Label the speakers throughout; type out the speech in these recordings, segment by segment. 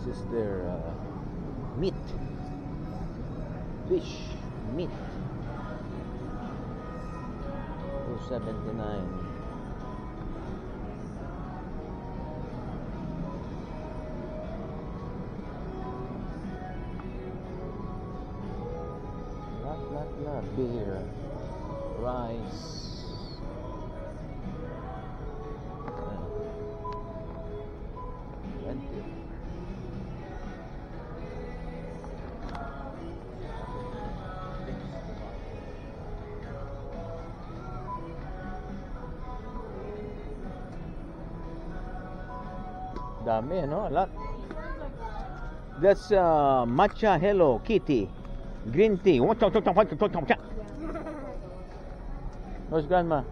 Speaker 1: This is their meat. Fish meat. $2.79. Lot. Beer, rice. Plenty. Dami, no? A lot. That's matcha Hello Kitty. Green tea. Where's grandma?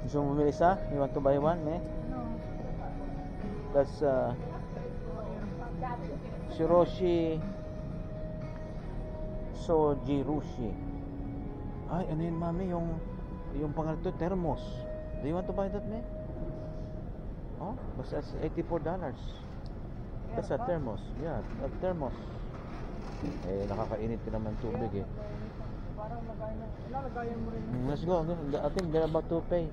Speaker 1: Gusto mo bumili isa? You want to buy one, eh?
Speaker 2: No.
Speaker 1: That's Shiroshi Sojirushi. Ay, ano yun, mami? Yung pangalan to, thermos. Do you want to buy that, me? Oh, basta $84. That's a thermos. Yeah, a thermos. Eh, nakakainit ka naman tubig, eh.
Speaker 2: Parang ilalagayan mo rin.
Speaker 1: Let's go. I think they're about to pay.